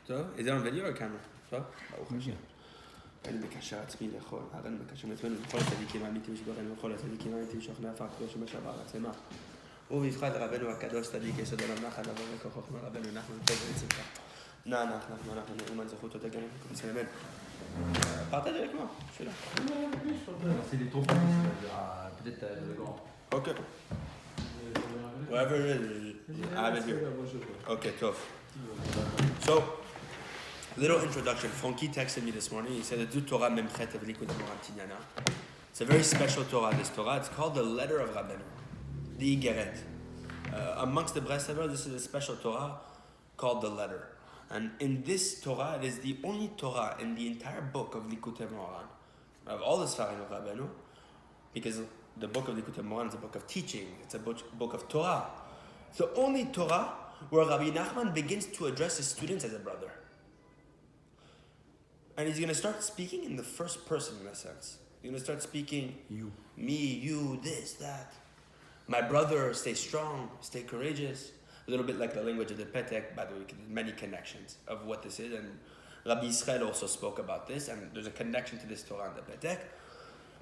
טוב? is it on video or camera? טוב? ברוך השם. אני מקשר עצמי לכל, הרן מקשר מעצמנו לכל הצדיקים האמיתיים שבראנו לכל הצדיקים האמיתיים שוכני עפר קדוש ומשבר עצמה. ובבחד רבנו הקדוש צדיק יסוד עולם נחל עבור וכוח חוכמה רבנו נחמן פגר יצמך. אנחנו נאום על זכותו תגן וקוראים אמן. Partage avec moi, je suis là. C'est des trop peut-être le grand. Okay. Whatever it is, I have it here. Okay, tough. So, little introduction. Frankie texted me this morning. He said, "Du Torah memchet of Likutei Moharan." It's a very special Torah. This Torah, it's called the letter of Rabbeinu, the Igeret. Amongst the Breslever, this is a special Torah called the letter. And in this Torah, it is the only Torah in the entire book of Likutei Moharan, of all the Sfarim of Rabbeinu, because the book of Likutei Moharan is a book of teaching. It's a book of Torah. It's the only Torah where Rebbe Nachman begins to address his students as a brother. And he's going to start speaking in the first person, in a sense. He's going to start speaking, you, me, you, this, that. My brother, stay strong, stay courageous. A little bit like the language of the Petek, by the way, many connections of what this is. And Rabbi Israel also spoke about this, and there's a connection to this Torah and the Petek.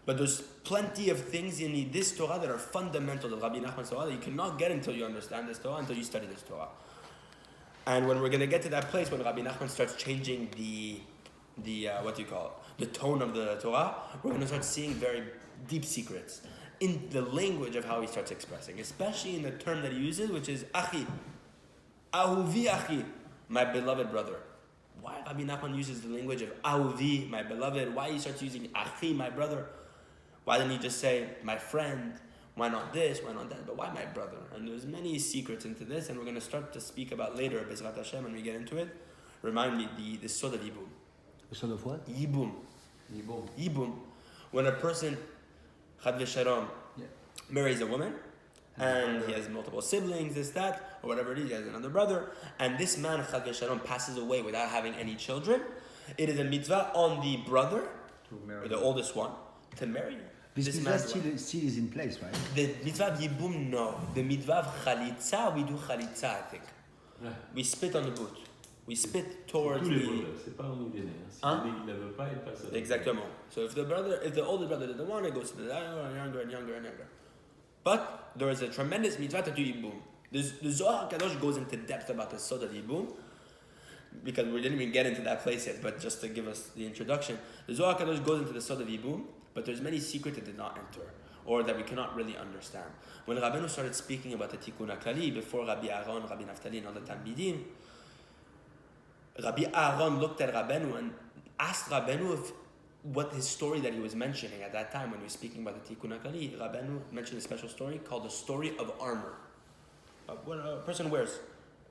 But there's plenty of things in this Torah that are fundamental to Rabbi Nachman's Torah that you cannot get until you understand this Torah, until you study this Torah. And when we're going to get to that place, when Rabbi Nachman starts changing the tone of the Torah, we're going to start seeing very deep secrets in the language of how he starts expressing, especially in the term that he uses, which is Achi, Ahuvi Achi, my beloved brother. Why Rabbi Nachman uses the language of Ahuvi, my beloved? Why he starts using Achi, my brother? Why didn't he just say, my friend? Why not this? Why not that? But why my brother? And there's many secrets into this, and we're going to start to speak about later, Bezrat Hashem, when we get into it. Remind me, the Sod of Yibum. The Sod of what? Yibum. Yibum. When a person, Chad v'Shalom, marries a woman, and he has multiple siblings, this, that, or whatever it is, he has another brother, and this man, Chad v'Shalom, passes away without having any children, it is a mitzvah on the brother, or the oldest one, to marry her. This mitzvah still is in place, right? The mitzvah of Yibum, no. The mitzvah of Chalitza, we do Chalitza, I think. Yeah. We spit on the boot. We spit towards the... C'est pas un idée, hein? Si il ne veut pas, il passe à... Exactement. So if the older brother doesn't want it, goes to the younger and younger and younger. But there is a tremendous mitzvah to do Yibum. The Zohar HaKadosh goes into depth about the Sod of Yibum, because we didn't even get into that place yet, but just to give us the introduction, the Zohar HaKadosh goes into the Sod of Yibum, but there's many secrets that did not enter, or that we cannot really understand. When Rabbeinu started speaking about the Tikkun HaKlali, before Rabbi Aaron, Rabbi Naftali, and all the Talmidim, Rabbi Aaron looked at Rabbeinu and asked Rabbeinu what his story that he was mentioning at that time when he was speaking about the Tikkun HaKlali. Rabbeinu mentioned a special story called the story of armor. What a person wears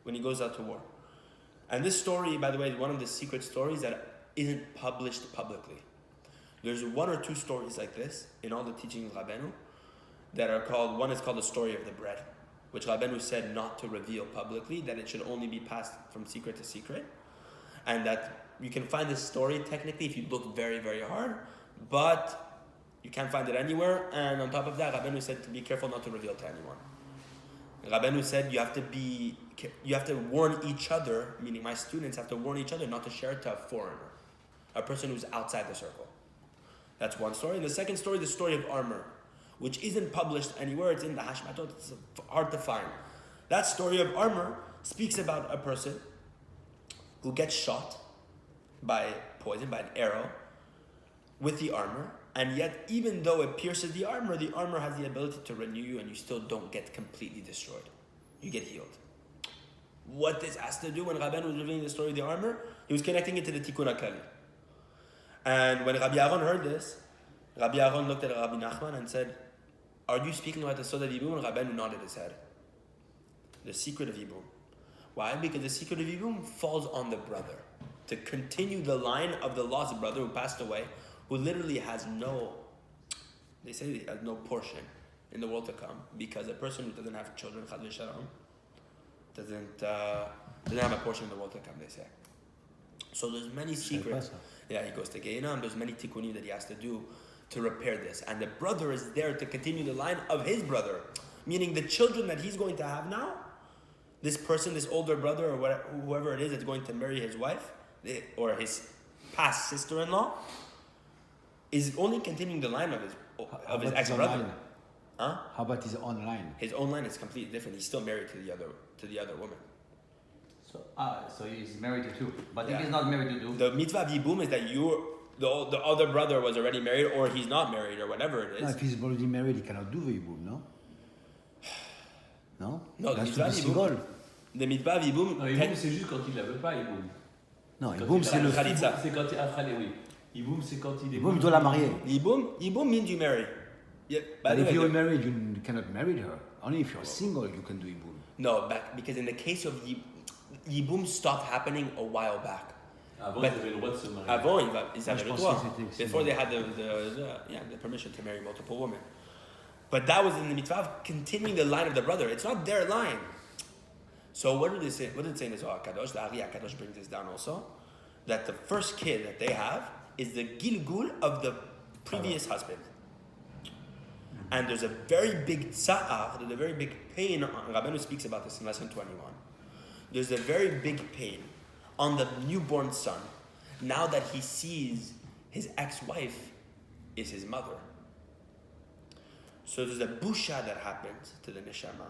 when he goes out to war. And this story, by the way, is one of the secret stories that isn't published publicly. There's one or two stories like this in all the teachings of Rabbeinu that are called, one is called the story of the bread, which Rabbeinu said not to reveal publicly, that it should only be passed from secret to secret. And that you can find this story technically if you look very, very hard, but you can't find it anywhere. And on top of that, Rabbeinu said to be careful not to reveal to anyone. Rabbeinu said you have to warn each other, meaning my students have to warn each other not to share it to a foreigner, a person who's outside the circle. That's one story. And the second story, the story of armor, which isn't published anywhere. It's in the Hashmatot. It's hard to find. That story of armor speaks about a person who gets shot by poison, by an arrow, with the armor, and yet even though it pierces the armor has the ability to renew you, and you still don't get completely destroyed. You get healed. What this has to do, when Rabbeinu was revealing the story of the armor, he was connecting it to the Tikkun HaKlali. And when Rabbi Aaron heard this, Rabbi Aaron looked at Rabbi Nachman and said, "Are you speaking about the Sod of Yibum?" And Rabbeinu nodded his head. The secret of Yibum. Why? Because the secret of Yibum falls on the brother. To continue the line of the lost brother who passed away, who literally has no portion in the world to come, because a person who doesn't have children, Chad v'Shalom, doesn't have a portion in the world to come, they say. So there's many secrets. Yeah, he goes to Gehinnom. There's many tikkunim that he has to do to repair this. And the brother is there to continue the line of his brother. Meaning the children that he's going to have now, this person, this older brother or whatever, whoever it is that's going to marry his wife or his past sister-in-law is only continuing the line of his ex-brother. Huh? How about his own line? His own line is completely different. He's still married to the other woman. So he's married to two. But if he's not married to two, the mitzvah of yibum is that the other brother was already married, or he's not married, or whatever it is. no, if he's already married, he cannot do the yibum, no? No? No, the That's to mitzvah be of single. yibum. The mitzvah of yibum. Non, Iboum, c'est juste quand il la veut pas, Iboum. Non, Quand yibum, il c'est a- le... Khalitza. C'est quand il a Khalé, oui. Iboum, c'est quand il est. Yibum, il doit la marier. Yibum means you marry. Yeah, by But the if way, you're married, you cannot marry her. Only if you're single, you can do yibum. no, because in the case of yibum stopped happening a while back. Avant, But- ils avaient le droit de se marier. Avant, ils avaient je le pensais droit. que c'était- Before they had the permission to marry multiple women. But that was in the mitzvah of continuing the line of the brother. It's not their line. So what did it say? What did it say in the Zohar Kadosh? The Ari HaKadosh brings this down also. That the first kid that they have is the gilgul of the previous husband. And there's a very big tsa'ar, there's a very big pain. Rabbeinu speaks about this in lesson 21. There's a very big pain on the newborn son now that he sees his ex-wife is his mother. So there's a busha that happens to the neshama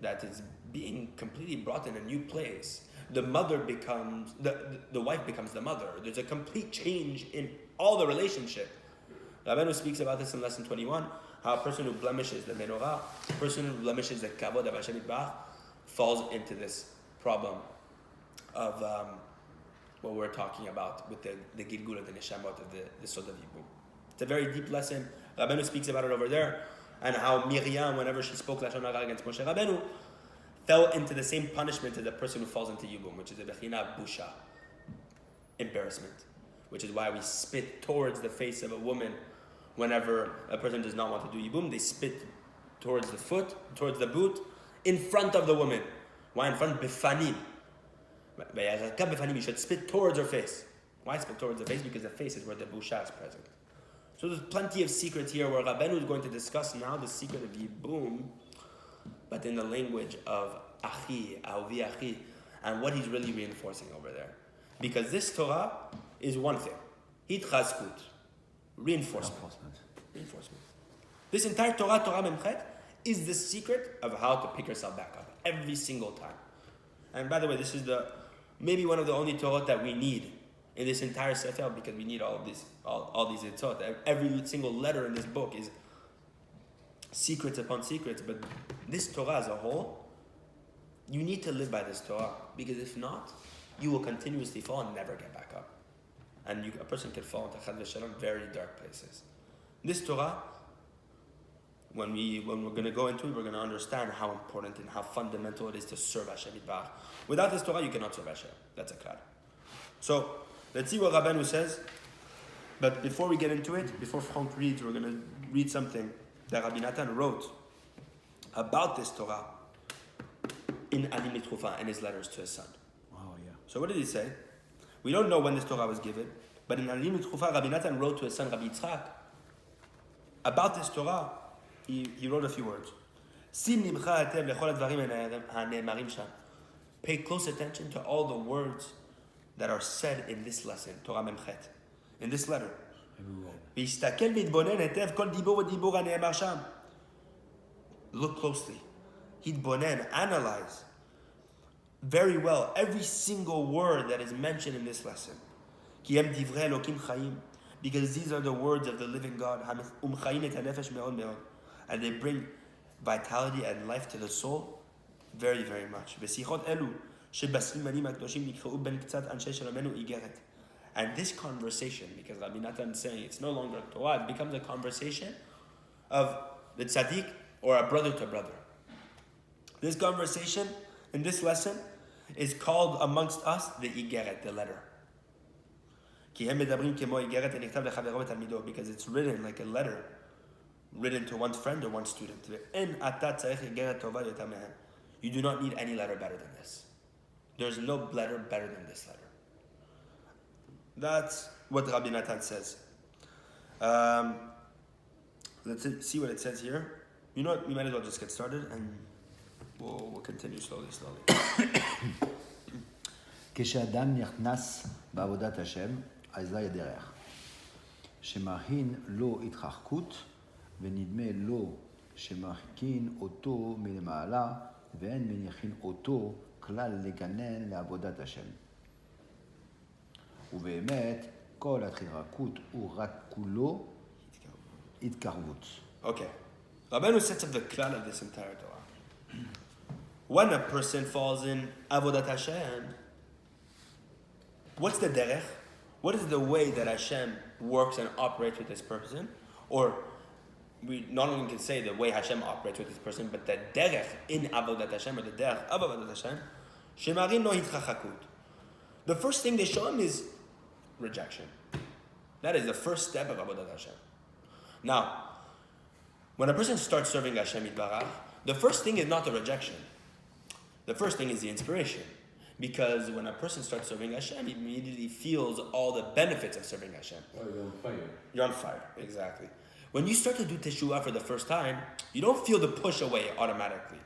that is being completely brought in a new place. The mother becomes, the wife becomes the mother. There's a complete change in all the relationship. Rabbeinu speaks about this in lesson 21, how a person who blemishes the menorah, a person who blemishes the kavod of Hashem Yitbarach, falls into this problem of what we're talking about with the gilgul of the neshamot of the sod of yibum. It's a very deep lesson. Rabbeinu speaks about it over there, and how Miriam, whenever she spoke Lashon Hara against Moshe Rabbeinu, fell into the same punishment as the person who falls into yibum, which is a bechina busha, embarrassment, which is why we spit towards the face of a woman whenever a person does not want to do yibum. They spit towards the foot, towards the boot, in front of the woman. Why in front? Befanim. You should spit towards her face. Why spit towards the face? Because the face is where the busha is present. So there's plenty of secrets here where Rabbeinu is going to discuss now the secret of yibum, but in the language of achi, ahuvi achi, and what he's really reinforcing over there. Because this Torah is one thing. Hitchazkut. Reinforcement. This entire Torah Memchet, is the secret of how to pick yourself back up every single time. And by the way, this is maybe one of the only Torah that we need in this entire Sefer, because we need all of these, all these Eitzot. Every single letter in this book is secrets upon secrets, but this Torah as a whole, you need to live by this Torah, because if not, you will continuously fall and never get back up. And a person can fall into Chad v'Shalom, very dark places. This Torah, when we're going to go into it, we're going to understand how important and how fundamental it is to serve Hashem Yitbarach. Without this Torah, you cannot serve Hashem. That's a klal. So, let's see what Rabbeinu says. But before we get into it, before Frank reads, we're going to read something that Rabbi Natan wrote about this Torah in Ali Mitrufa and his letters to his son. Wow, yeah. So what did he say? We don't know when this Torah was given, but in Ali Mitrufa, Rabbi Natan wrote to his son Rabbi Yitzchak about this Torah. He wrote a few words. Sim libcha hatev lechol hadvarim hanemarim sham. Pay close attention to all the words that are said in this lesson, Torah Memchet, in this letter. V'yistakel v'yitbonen hatev kol dibur v'dibur hanemarim sham. Look closely. Hitbonen, analyze very well every single word that is mentioned in this lesson. Ki hem divrei Elokim chayim, because these are the words of the living God. Umchayin et hanefesh me'od me'od. And they bring vitality and life to the soul very, very much. And this conversation, because Rabbi Natan is saying it's no longer a Torah, it becomes a conversation of the tzaddik or a brother to brother. This conversation in this lesson is called amongst us the Igeret, the letter. Because it's written like a letter written to one's friend or one's student. You do not need any letter better than this. There's no letter better than this letter. That's what Rabbi Natan says. Let's see what it says here. You know what? We might as well just get started and we'll continue slowly. כשאדם נכנס בעבודת השם, אזי הדרך. שמכין לו התרחקות, ונדמה לו שמכין אותו מלמעלה, ואין מניחין אותו כלל לגנן לעבודת השם. ובאמת, כל התרחקות הוא רק כולו התקרבות. Okay. Rabbeinu sets up the klal of this entire Torah. When a person falls in Avodat Hashem, what's the derech? What is the way that Hashem works and operates with this person? Or we not only can say the way Hashem operates with this person, but the derech in Avodat Hashem, or the derech of Avodat Hashem, shemarin no hitchachakut. The first thing they show him is rejection. That is the first step of Avodat Hashem. Now, when a person starts serving Hashem Yitbarach, the first thing is not the rejection. The first thing is the inspiration. Because when a person starts serving Hashem, he immediately feels all the benefits of serving Hashem. Oh, you're on fire. You're on fire, exactly. When you start to do Teshuvah for the first time, you don't feel the push away automatically.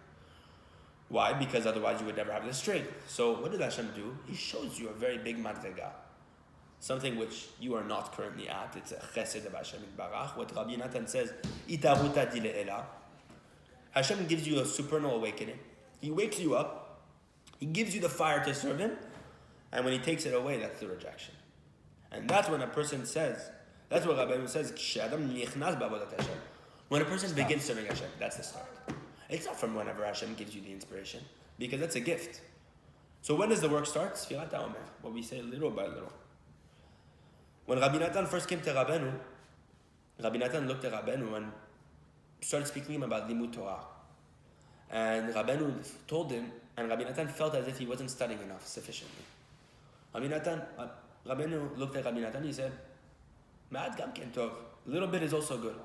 Why? Because otherwise you would never have this strength. So what did Hashem do? He shows you a very big madrega. Something which you are not currently at. It's a chesed of Hashem Yitbarach. What Rebbe Nachman says, Itaruta dile'ela. Hashem gives you a supernal awakening. He wakes you up. He gives you the fire to serve Him. And when He takes it away, that's the rejection. And that's when a person says, that's what Rabbi says, when a person begins serving Hashem, that's the start. It's not from whenever Hashem gives you the inspiration, because that's a gift. So when does the work start? Sfirat HaOmer, what we say little by little. When Rabbi Nachman first came to Rabbeinu, Rabbi Nachman looked at Rabbeinu and started speaking to him about Limud Torah. And Rabbeinu told him, and Rabbi Nachman felt as if he wasn't studying enough, sufficiently. Rabbeinu looked at Rabbi Nachman and he said, Ma'at gam ken tov. A little bit is also good.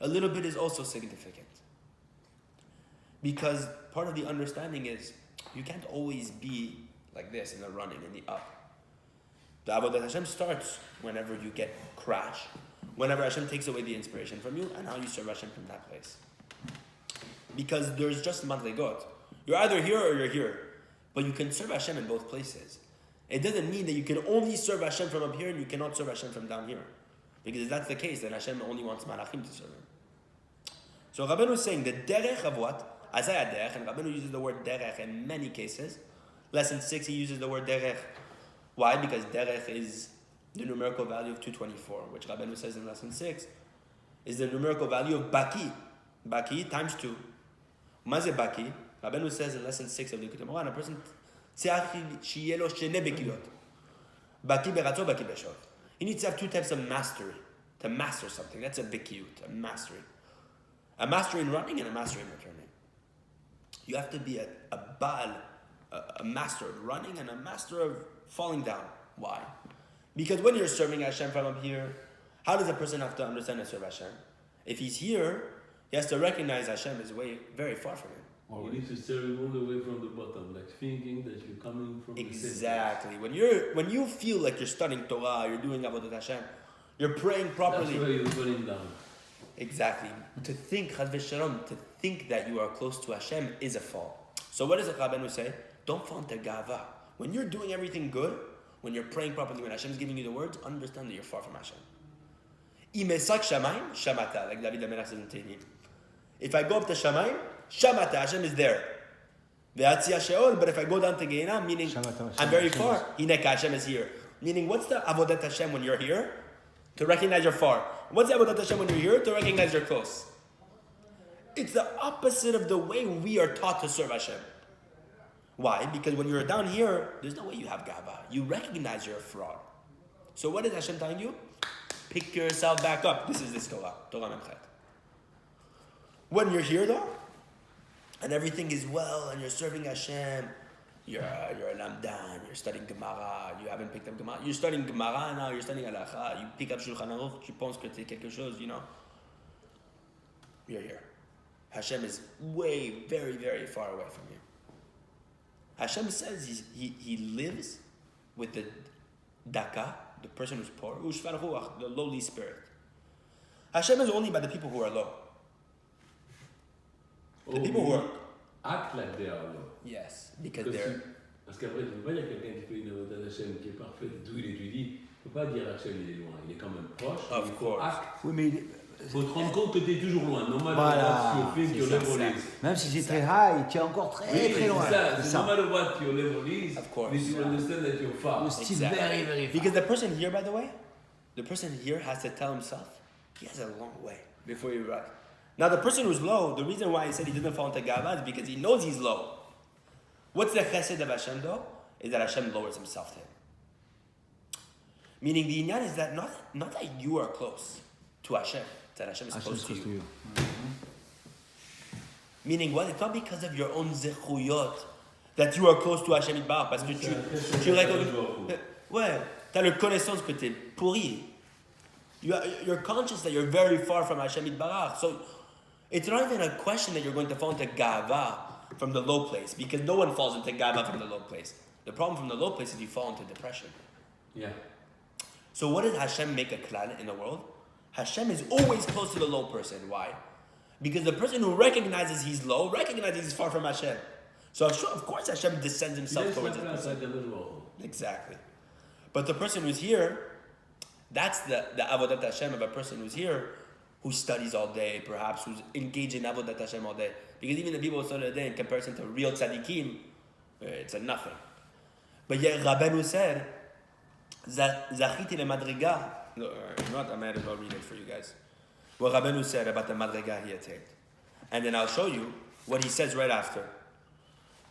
A little bit is also significant. Because part of the understanding is, you can't always be like this in the running, in the up. The Avodat Hashem starts whenever you get crash, whenever Hashem takes away the inspiration from you, and how you serve Hashem from that place. Because there's just madregot. You're either here or you're here, but you can serve Hashem in both places. It doesn't mean that you can only serve Hashem from up here and you cannot serve Hashem from down here. Because if that's the case, then Hashem only wants malachim to serve Him. So Rabbeinu is saying the derech of what? Azaya derech, and Rabbeinu uses the word derech in many cases. Lesson 6, he uses the word derech. Why? Because derech is the numerical value of 224, which Rabbeinu says in lesson 6 is the numerical value of baki. Baki times 2. Maze baki? Rabbeinu says in lesson 6 of Likutei Moharan, a person baki beratzon, baki beshov. He needs to have two types of mastery to master something. That's a bikiyut, a mastery. A mastery in running and a mastery in returning. You have to be a baal, a master of running and a master of falling down. Why? Because when you're serving Hashem from up here, how does a person have to understand and serve Hashem? If he's here, he has to recognize Hashem is very far from him. Or you need to serve Him all the way from the bottom, like thinking that you're coming from Exactly. When you feel like you're studying Torah, you're doing Avodat Hashem, you're praying properly. That's where you're putting down. Exactly. To think, Chaz v'shalom, to think that you are close to Hashem is a fall. So what does the Rabbeinu say? Don't fall into gava. When you're doing everything good, when you're praying properly, when Hashem is giving you the words, understand that you're far from Hashem. Imesak shamayim, shamata, like David HaMelech says in Tehillim. If I go up to shamayim, shamata, Hashem is there. Ve'atzia sheol, but if I go down to Gehenna, meaning I'm very far, hineka, Hashem is here. Meaning, what's the avodat Hashem when you're here? To recognize you're far. What's the avodat Hashem when you're here? To recognize you're close. It's the opposite of the way we are taught to serve Hashem. Why? Because when you're down here, there's no way you have gava. You recognize you're a fraud. So what is Hashem telling you? Pick yourself back up. This is this Torah Memchet. When you're here though, and everything is well, and you're serving Hashem, you're a lamdan, you're studying Gemara, you haven't picked up Gemara, you're studying Gemara now, you're studying Halacha, you pick up Shulchan Aruch, tu penses que t'es quelque chose, you're here. Hashem is very, very far away from you. Hashem says he lives with the daka, the person who's poor, ushvar ruach, the lowly spirit. Hashem is only by the people who are low. The people who are act like they are low. Yes, because Parce they're. que- Parce qu'après, tu peux pas dire quelqu'un qui fait une avodat d'Hachem qui est parfait, d'où il étudie, tu peux pas dire Hachem il est loin, il est quand même proche. Of il faut course. act. Oui, mais Faut te rendre compte que tu es toujours loin, no matter Voilà, what you think your c'est level ça. is. même si c'est très high, tu es encore très Oui, très loin. c'est ça. C'est So ça. no matter what your level is, Of course. you should understand that you're far. You're still Exactly. very, very far. Because the person here, by the way, the person here has to tell himself he has a long way before he arrives. Now, the person who's low, the reason why he said he didn't fall into Gava is because he knows he's low. What's the chesed of Hashem, though? Is that Hashem lowers himself to him. Meaning, the inyan is that not that you are close to Hashem, it's that Hashem is close to you. Meaning what? It's not because of your own zechuyot that you are close to Hashem Yitbarach, parce que tu reconnais. Ouais, t'as le connaissance que t'es pourri. You're conscious that you're very far from Hashem Yitbarach. So it's not even a question that you're going to fall into gava from the low place, because no one falls into gava from the low place. The problem from the low place is you fall into depression. Yeah. So what does Hashem make a klal in the world? Hashem is always close to the low person. Why? Because the person who recognizes he's low, recognizes he's far from Hashem. So of course Hashem descends himself towards this person. Exactly. But the person who's here, that's the avodat Hashem of a person who's here, who studies all day, perhaps, who's engaged in avodat Hashem all day. Because even the people who study all day, in comparison to real tzaddikim, it's a nothing. But yet Rabbeinu said, Zachiti le madriga. I might as well read it for you guys. What Rabbeinu said about the madriga he attained. And then I'll show you what he says right after.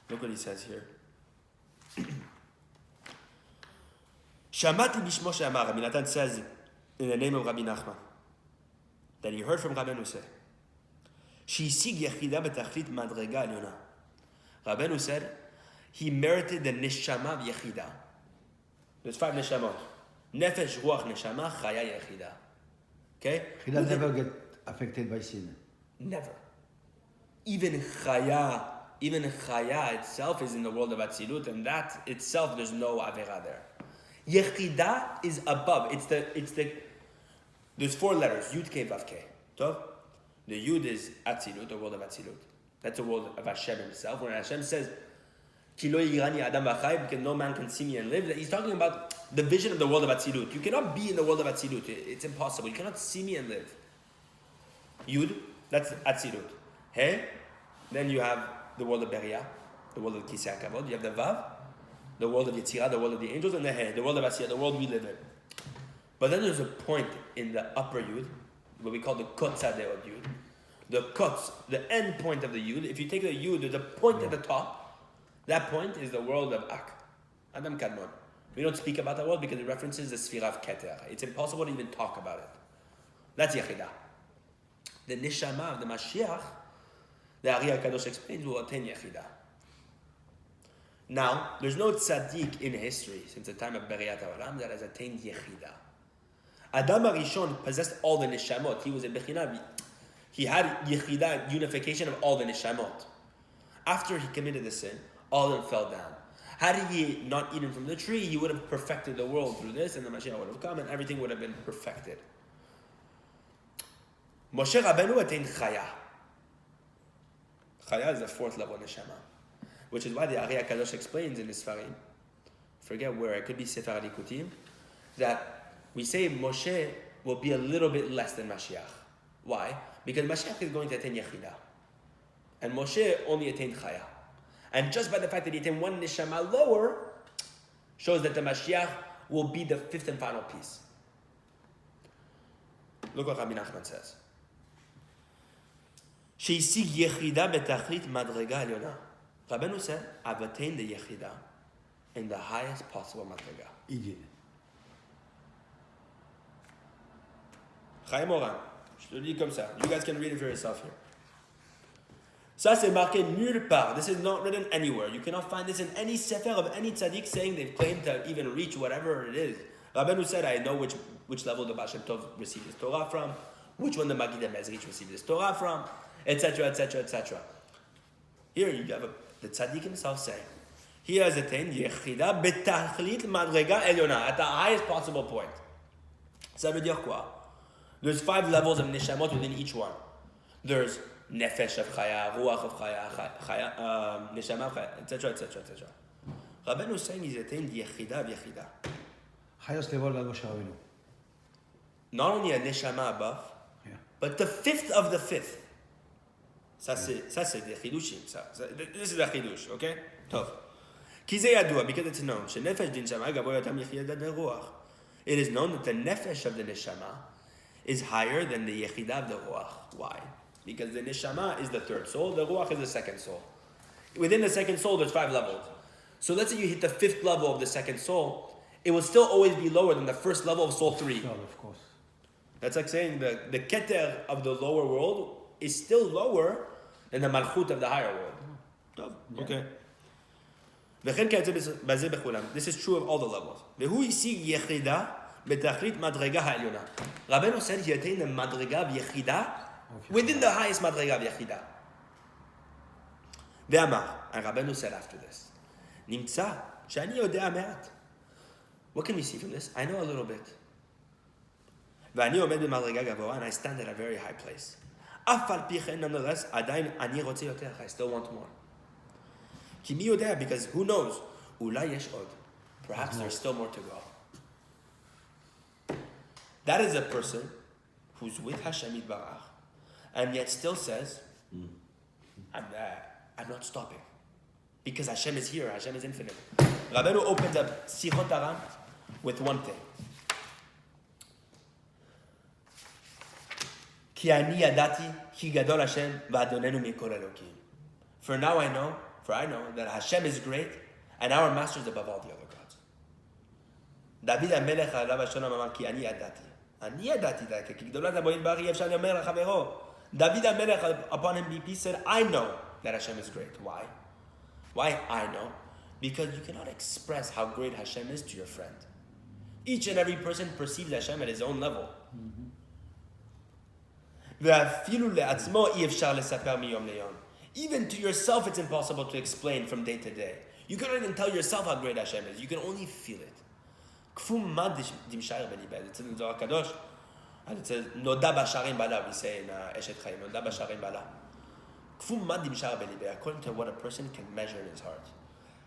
Look what he says here. Shamati bishmo she'amar. Rabbi Natan says in the name of Rabbi Nachman that he heard from Rabbeinu say, She'isig yechida betachlit madriga alyona. Rabbeinu said he merited the neshama of yechida. There's 5 neshamot. Nefesh, ruach, neshama, chaya, yechida. Okay? He does never get affected by sin. Never. Even chaya itself is in the world of Atzilut, and that itself, there's no avera there. Yechida is above. It's the. There's 4 letters. Yud, Kei, Vav, Kei. Tov? The Yud is Atzilut, the world of Atzilut. That's the world of Hashem himself. When Hashem says, Ki lo yirani adam v'chai, because no man can see me and live, he's talking about the vision of the world of Atzilut. You cannot be in the world of Atzilut. It's impossible. You cannot see me and live. Yud, that's Atzilut. Hey, then you have the world of Beria, the world of Kisei HaKavod. You have the Vav, the world of Yetzirah, the world of the angels, and the Hey, the world of Asiyah, the world we live in. But then there's a point in the upper Yud, what we call the Kotzadeh of Yud. The Kotz, the end point of the Yud. If you take the Yud, there's a point at the top. That point is the world of Ak, Adam Kadmon. We don't speak about that world because it references the Sfira of Keter. It's impossible to even talk about it. That's Yechidah. The Neshama of the Mashiach, the Ari HaKadosh explains, will attain Yechidah. Now, there's no tzaddik in history since the time of Beriat HaOlam that has attained Yechidah. Adam HaRishon possessed all the Neshamot. He was a Bechina. He had Yechidah, unification of all the Neshamot. After he committed the sin, all of them fell down. Had he not eaten from the tree, he would have perfected the world through this, and the Mashiach would have come, and everything would have been perfected. Moshe Rabbeinu attained Chaya. Chaya is the 4th level of Neshama, which is why the Ari HaKadosh explains in his Sfarim, forget where, it could be Sefer Likutei, that we say Moshe will be a little bit less than Mashiach. Why? Because Mashiach is going to attain Yechidah, and Moshe only attained Chaya. And just by the fact that he attained 1 neshama lower, shows that the Mashiach will be the 5th and final piece. Look what Rebbe Nachman says. She'isig yechida betachlit madrega alyona. Rabbeinu said, I've attained the yechida in the highest possible madrega. He did. Likutei Moharan. Je te le dis comme ça. You guys can read it for yourself here. Ça, c'est marqué nulle part. This is not written anywhere. You cannot find this in any sefer of any tzaddik saying they've claimed to even reach whatever it is. Rabbeinu said, I know which level the Baal Shem Tov received his Torah from, which one the Magid Mezrich received his Torah from, etc., etc., etc. Here you have the tzaddik himself saying, he has attained Yechida betachlit madrega elyona, at the highest possible point. Ça veut dire quoi? There's 5 levels of neshamot within each one. There's nefesh of chaya, ruach of chaya, neshama of chaya, etc., etc., etc. Rabbeinu is saying he's attained yechida v'yechida. Chayos level of Moshe Rabbeinu. Not only a neshama above, Yeah. but the fifth of the fifth. Ça c'est des chidushim. This is a chidush, okay? Tov. Ki ze yadua, because it's known. Shenefesh din neshama gavoy yotam yechida den ruach. It is known that the nefesh of the neshama is higher than the yechida of the ruach. Why? Because the neshama is the third soul, the ruach is the second soul. Within the second soul, there's 5 levels. So let's say you hit the 5th level of the second soul, it will still always be lower than the first level of soul 3. Sure, of course. That's like saying the keter of the lower world is still lower than the malchut of the higher world. Okay. This is true of all the levels. Rabbeinu said he attained the madriga v'yechida within the highest madriga v'yechida. And Rabbeinu said after this, Nimtza, shani yodea me'at. What can we see from this? I know a little bit. And I stand at a very high place. Nonetheless, I still want more. Because who knows? Perhaps there's still more to go. That is a person who's with Hashem Yitbarach and yet still says, I'm not stopping. Because Hashem is here, Hashem is infinite. Rabbeinu opens up Sichot Aram with one thing. Ki ani yadati ki gadol Hashem v'adonenu mikol Elokim. For I know that Hashem is great and our master is above all the other gods. David HaMelech alav hashalom amar ki ani yadati. Ani yadati that ki gdolat haboyin bari efshar yomer lechavero. David HaMelech upon him be peace said, I know that Hashem is great. Why? Why I know? Because you cannot express how great Hashem is to your friend. Each and every person perceives Hashem at his own level. Even to yourself, it's impossible to explain from day to day. You cannot even tell yourself how great Hashem is. You can only feel it. It's in the Zohar Kadosh. And it says, Noda basharim bala, we say in Eshet Chaim, Noda basharim bala. According to what a person can measure in his heart.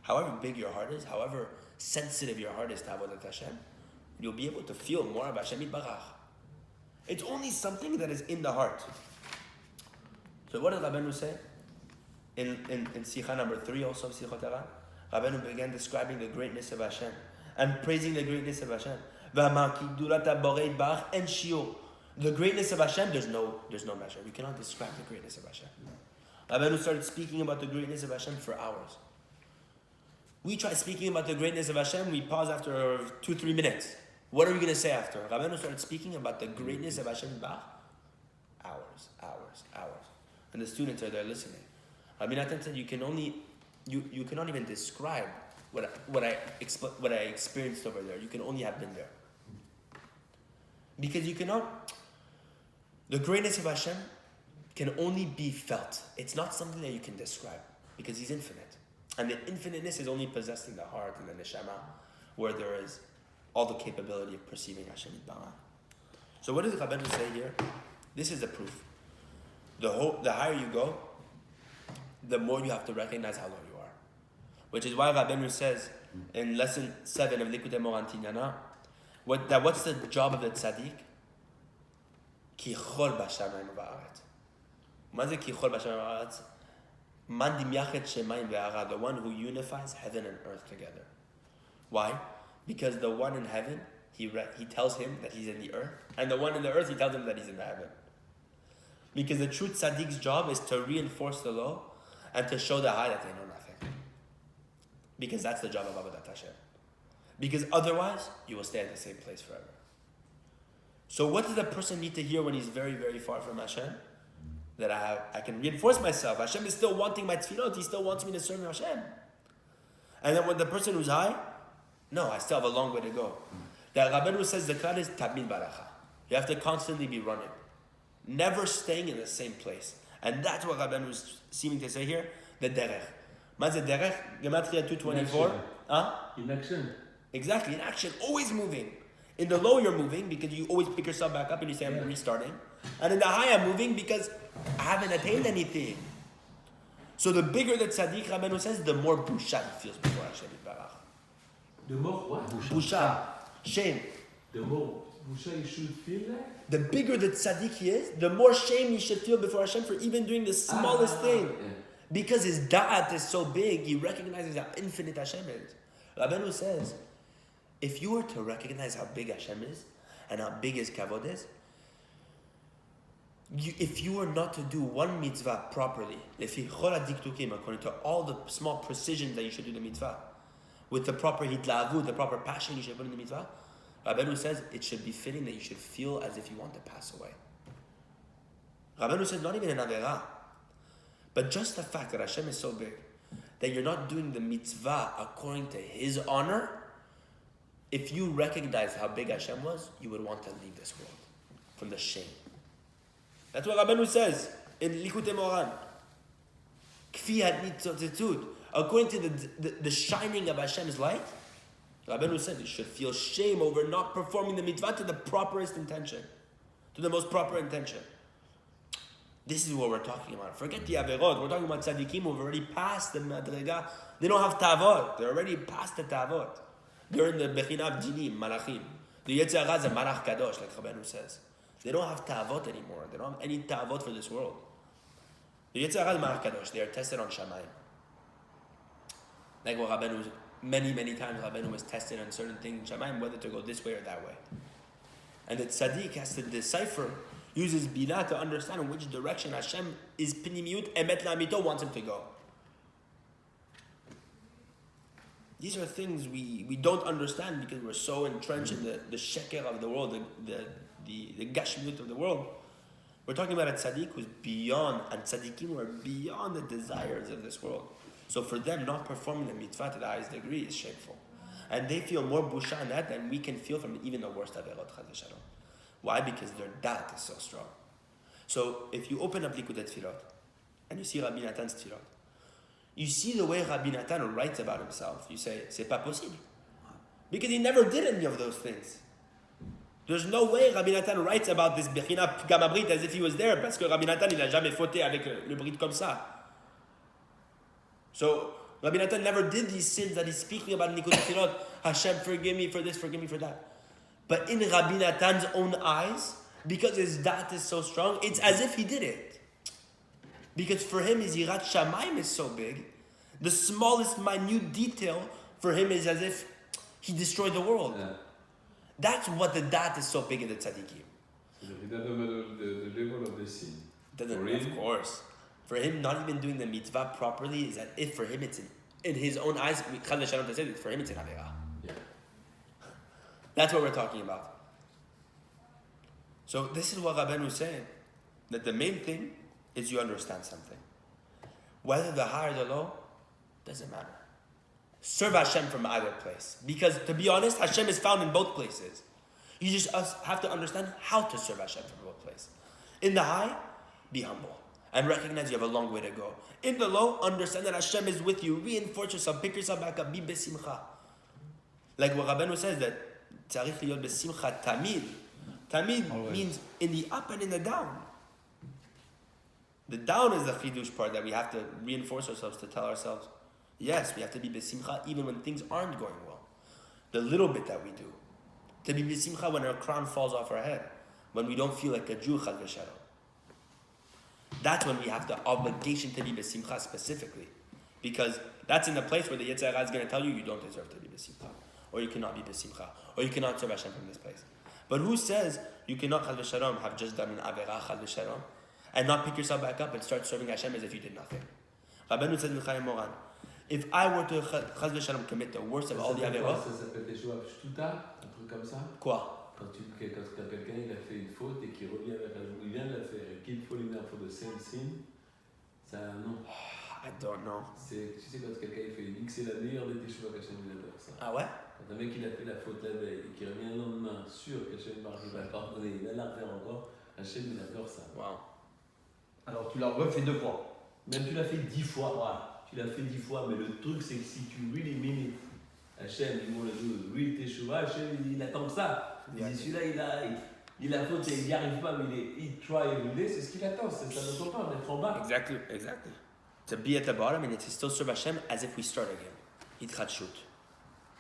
However big your heart is, however sensitive your heart is to Avodat Hashem, you'll be able to feel more of Hashem Yitbarach. It's only something that is in the heart. So what did Rabbeinu say? In Sikha number 3, also of Sichot Aram, Rabbeinu began describing the greatness of Hashem and praising the greatness of Hashem. The greatness of Hashem, there's no measure. We cannot describe the greatness of Hashem. Rabbeinu started speaking about the greatness of Hashem for hours. We try speaking about the greatness of Hashem, we pause after 2-3 minutes. What are we going to say after? Rabbeinu started speaking about the greatness of Hashem hours. And the students are there listening. Rabbi Nachman said you cannot even describe what I experienced over there. You can only have been there. Because the greatness of Hashem can only be felt. It's not something that you can describe because He's infinite. And the infiniteness is only possessed in the heart and the neshama, where there is all the capability of perceiving Hashem Yitbarach. So what does Rabbeinu say here? This is the proof. The higher you go, the more you have to recognize how low you are. Which is why Rabbeinu says in lesson 7 of Likutei Moharan, what's the job of the tzaddik? Ki chol b'shamayim v'aretz. Ma ze ki chol b'shamayim v'aretz? Man dimyachet shemayim ve'ara, the one who unifies heaven and earth together. Why? Because the one in heaven, he tells him that he's in the earth, and the one in the earth, he tells him that he's in the heaven. Because the true tzaddik's job is to reinforce the law and to show the high that they know nothing. Because that's the job of Avodat Hashem. Because otherwise, you will stay at the same place forever. So what does a person need to hear when he's very, very far from Hashem? That I can reinforce myself. Hashem is still wanting my tefillot. He still wants me to serve Hashem. And then when the person who's high, no, I still have a long way to go. That Rabbeinu says the klal is tamid baracha. You have to constantly be running. Never staying in the same place. And that's what Rabbeinu is seeming to say here, the derech. What's the derech? Gematria 224. In action. Exactly, in action, always moving. In the low, you're moving because you always pick yourself back up and you say, I'm restarting. And in the high, I'm moving because I haven't attained anything. So the bigger the tzaddik, Rabbeinu says, the more busha he feels before Hashem Yitbarach. The more what? Busha. Shame. The more busha you should feel like? The bigger the tzaddik he is, the more shame he should feel before Hashem for even doing the smallest thing. Yeah. Because his da'at is so big, he recognizes how infinite Hashem is. Rabbeinu says, if you were to recognize how big Hashem is, and how big his kavod is, if you were not to do one mitzvah properly, according to all the small precisions that you should do the mitzvah, with the proper hitlavu, the proper passion you should put in the mitzvah, Rabbeinu says it should be fitting that you should feel as if you want to pass away. Rabbeinu says not even an avera, but just the fact that Hashem is so big, that you're not doing the mitzvah according to his honor, if you recognize how big Hashem was, you would want to leave this world from the shame. That's what Rabbeinu says in Likutei Moharan. Kfi hadnitzotzetut. According to the shining of Hashem's light, Rabbeinu says you should feel shame over not performing the mitzvah to the properest intention, to the most proper intention. This is what we're talking about. Forget the averot. We're talking about tzaddikim who've already passed the madrega. They don't have tavot. They're already past the tavot. They're in the bechina of jinim, malachim. The Yetzer Hara is a malach kadosh, like Rabbeinu says. They don't have ta'avot anymore. They don't have any ta'avot for this world. The Yetzer Hara is malach kadosh. They are tested on shamayim. Like what Rabbeinu, many times Rabbeinu was tested on certain things in shamayim, whether to go this way or that way. And the tzaddik has to decipher, uses binah to understand in which direction Hashem is pinimiyut emet la'amito wants him to go. These are things we don't understand because we're so entrenched in the sheker of the world, the gashmiut of the world. We're talking about a tzaddik who's beyond, and tzaddikim who are beyond the desires of this world. So for them, not performing the mitzvah to the highest degree is shameful. And they feel more busha in that than we can feel from even the worst averot, chas v'shalom. Why? Because their dat is so strong. So if you open up Likutei Tfilot, and you see Rabbi Natan's Tfilot, you see the way Rabbi Natan writes about himself. You say, c'est pas possible. Because he never did any of those things. There's no way Rabbi Natan writes about this Bechina Gamabrit as if he was there, parce que Rabbi Natan, il n'a jamais fauté avec le Brit comme ça. So, Rabbi Natan never did these sins that he's speaking about in Likutei Tfilot. Hashem, forgive me for this, forgive me for that. But in Rabbi Natan's own eyes, because his dat is so strong, it's as if he did it. Because for him, his Yirat Shamayim is so big, the smallest minute detail for him is as if he destroyed the world. Yeah. That's what the dat is so big in the tzaddikim. So the level of the sin. Of course. For him, not even doing the mitzvah properly is that if for him it's in his own eyes, for him it's an avera. Yeah. That's what we're talking about. So this is what Rabbeinu is saying, that the main thing is you understand something. Whether the high or the low, doesn't matter. Serve Hashem from either place. Because to be honest, Hashem is found in both places. You just have to understand how to serve Hashem from both places. In the high, be humble. And recognize you have a long way to go. In the low, understand that Hashem is with you. Reinforce yourself, pick yourself back up, be besimcha. Like what Rabbeinu says, that tzarich liyot besimcha tamid. Tamid Always. Means in the up and in the down. The down is the chidush part that we have to reinforce ourselves to tell ourselves, yes, we have to be besimcha even when things aren't going well. The little bit that we do. To be besimcha when our crown falls off our head. When we don't feel like a Jew, chas v'shalom. That's when we have the obligation to be besimcha specifically. Because that's in the place where the Yetzer Hara is going to tell you you don't deserve to be besimcha. Or you cannot be besimcha. Or you cannot serve Hashem from this place. But who says you cannot chas v'shalom have just done an avera chas v'shalom and not pick yourself back up and start serving Hashem as if you did nothing? Rabbeinu said in Likutei Moharan, if I were to chas v'shalom commit the worst of all the averot, Ça s'appelle des choses shtuta, un truc comme ça. quoi? Quand quelqu'un il a fait une faute et qu'il revient avec un jour, il vient de la faire et qu'il faut lui mettre for the same sin, ça a un nom. I don't know. Tu sais quand quelqu'un il fait une X, c'est la meilleure des teshuva qu'Hachem il adore ça. Ah ouais? Quand un mec il a fait la faute la veille et qu'il revient le lendemain sûr qu'Hachem il va pardonner, il va la refaire encore, Hachem il adore ça. Wow. Alors tu l'as refait 2 fois. Même tu l'as fait 10 fois, voilà. Tu l'as fait 10 fois, mais le truc c'est que si tu really mean it, Hachem, ils vont le dire, oui, Teshuvah, Hachem, il attend que ça. Il dit, celui-là, il a faute et il n'y arrive pas, mais il try every day, c'est ce qu'il attend, c'est ça ne pas d'être en bas. Exactly. To be at the bottom and to still serve Hashem as if we start again. Hitratshut.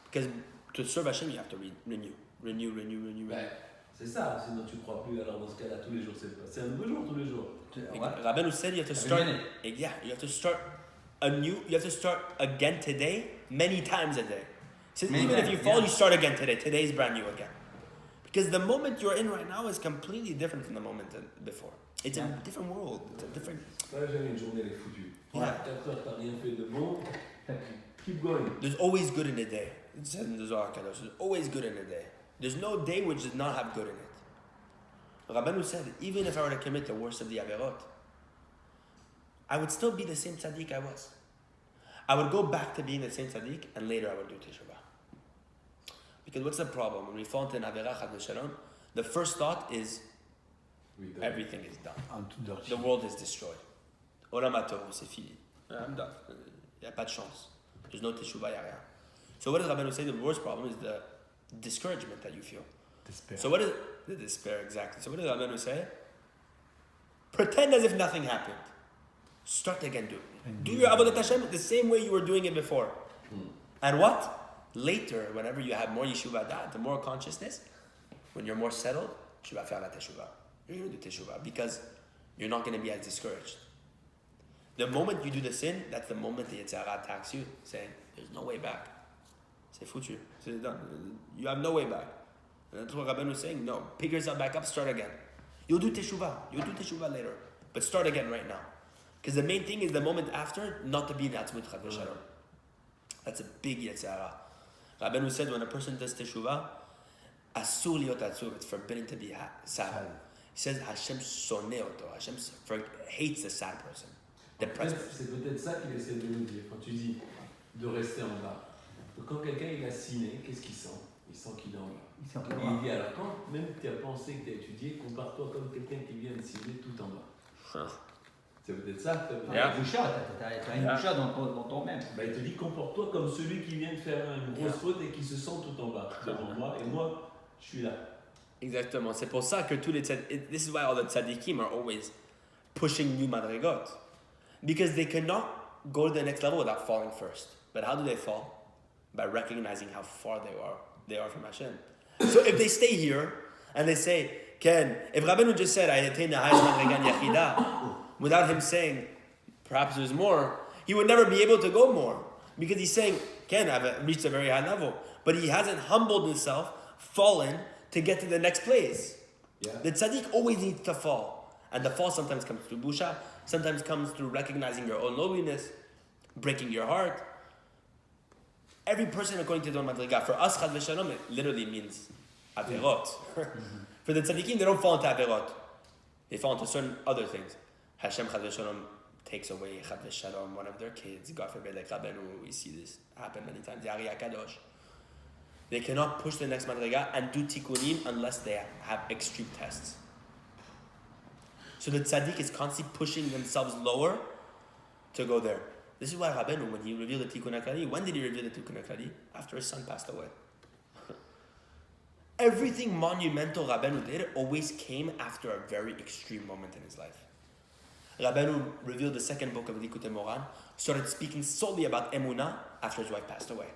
Because to serve Hashem, you have to renew. Ouais, c'est ça, sinon tu ne crois plus, alors dans ce cas-là, tous les jours, c'est un nouveau jour, tous les jours. Rabbeinu said you have to start. Yeah, you have to start anew. You have to start again today, many times a day. So even if you fall, you start again today. Today is brand new again. Because the moment you're in right now is completely different from the moment before. It's a different world. It's a different. Pas jamais une journée elle est foutue. Yeah. 4 heures, t'as rien fait de bon. Keep going. There's always good in a day. It says in the Zohar Kadosh. There's always good in a day. There's no day which does not have good in it. Rabbeinu said, even if I were to commit the worst of the Averot, I would still be the same tzaddik I was. I would go back to being the same tzaddik, and later I would do teshuvah. Because what's the problem? When we fall into an Averah Chad v'Shalom, the first thought is, everything is done. The world is destroyed. Olam HaTohu, c'est fini. I'm done. Il n'y a pas de chance. There's no teshuvah, il n'y a rien. So what does Rabbeinu say? The worst problem is the discouragement that you feel. Despair. So what is the despair exactly? So what does Rabbeinu say? Pretend as if nothing happened. Start again. Do your Avodat Hashem the same way you were doing it before. And what? Later, whenever you have more yeshuva da'at, the more consciousness, when you're more settled, tu vas faire la teshuvah. You're going to do teshuvah because you're not going to be as discouraged. The moment you do the sin, that's the moment the Yetzirah attacks you, saying, there's no way back. C'est foutu. C'est done. You have no way back. And that's what Rabbeinu is saying. No, pick yourself back up, start again. You'll do teshuvah later. But start again right now. Because the main thing is the moment after, not to be in Atzmut Chad v'Shalom. That's a big Yetzirah. Rabbeinu said when a person does teshuvah, asur liot atzur, it's forbidden to be sad. He says Hashem soneh oto. Hashem hates the sad person. C'est peut-être ça qu'il essaie de nous dire quand tu dis de rester en bas. Donc quand quelqu'un il a ciné, qu'est-ce qu'il sent? Il sent qu'il est en bas. Et il dit alors quand même tu as pensé que tu as étudié, compare-toi comme quelqu'un qui vient de ciné tout en bas. C'est peut-être ça. T'as une boucha dans ton même. Bah, il te dit comporte-toi comme celui qui vient de faire une grosse faute et qui se sent tout en bas devant moi et moi je suis là. Exactement. C'est pour ça que tous les this is why all the tzaddikim are always pushing new madrigot. Because they cannot go to the next level without falling first. But how do they fall? By recognizing how far they are from Hashem. So if they stay here and they say, Ken, if Rabbeinu just said, I attained the highest madriga in Yechida, without him saying, perhaps there's more, he would never be able to go more. Because he's saying, Ken, I've reached a very high level. But he hasn't humbled himself, fallen, to get to the next place. Yeah. The tzaddik always needs to fall. And the fall sometimes comes through busha, sometimes comes through recognizing your own lowliness, breaking your heart. Every person according to the madriga. For us, chad v'shalom, it literally means averot. For the tzaddikim, they don't fall into averot. They fall into certain other things. Hashem chad v'shalom takes away chad v'shalom, one of their kids. God forbid, like Rabbeinu, we see this happen many times. Yari HaKadosh. They cannot push the next madriga and do tikkunim unless they have extreme tests. So the tzaddik is constantly pushing themselves lower to go there. This is why Rabbeinu, when he revealed the Tikkun HaKlali, when did he reveal the Tikkun HaKlali? After his son passed away. Everything monumental Rabbeinu did always came after a very extreme moment in his life. Rabbeinu revealed the second book of Likutei Moharan, started speaking solely about Emunah after his wife passed away.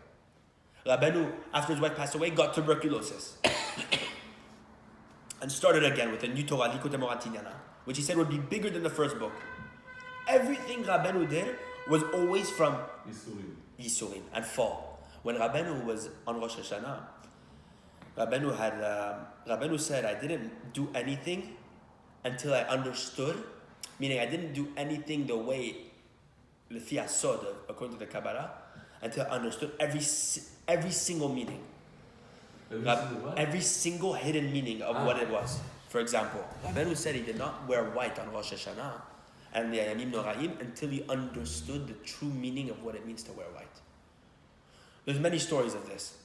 Rabbeinu, after his wife passed away, got tuberculosis. And started again with a new Torah, Likutei Moharan Tinyana, which he said would be bigger than the first book. Everything Rabbeinu did was always from Yisurin and fall. When Rabbeinu was on Rosh Hashanah, Rabbeinu said, I didn't do anything until I understood, meaning I didn't do anything the way, Lefi Asod, according to the Kabbalah, until I understood every single meaning. Every single hidden meaning of what it was. For example, Rabbeinu said he did not wear white on Rosh Hashanah and the Yamim Noraim until he understood the true meaning of what it means to wear white. There's many stories of this.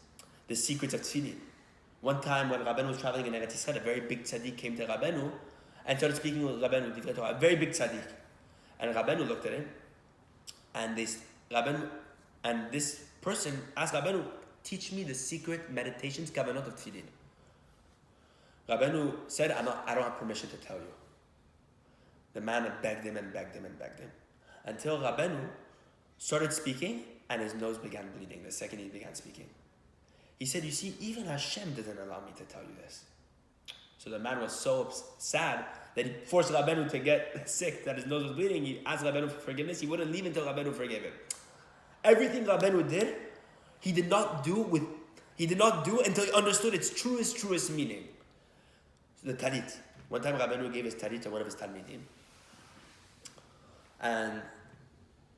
The secrets of Tefillin. One time when Rabbeinu was traveling in Eretz Yisrael, a very big tzaddik came to Rabbeinu and started speaking with Rabbeinu, Divrei Torah, a very big tzaddik. And Rabbeinu looked at him and this person asked Rabbeinu, teach me the secret meditations, kavanot of tefillin. Rabbeinu said, I don't have permission to tell you. The man begged him and begged him and begged him. Until Rabbeinu started speaking and his nose began bleeding the second he began speaking. He said, you see, even Hashem didn't allow me to tell you this. So the man was so sad that he forced Rabbeinu to get sick, that his nose was bleeding. He asked Rabbeinu for forgiveness. He wouldn't leave until Rabbeinu forgave him. Everything Rabbeinu did, he did not do until he understood its truest meaning. So the talit. One time Rabbeinu gave his talit to one of his talmidim. And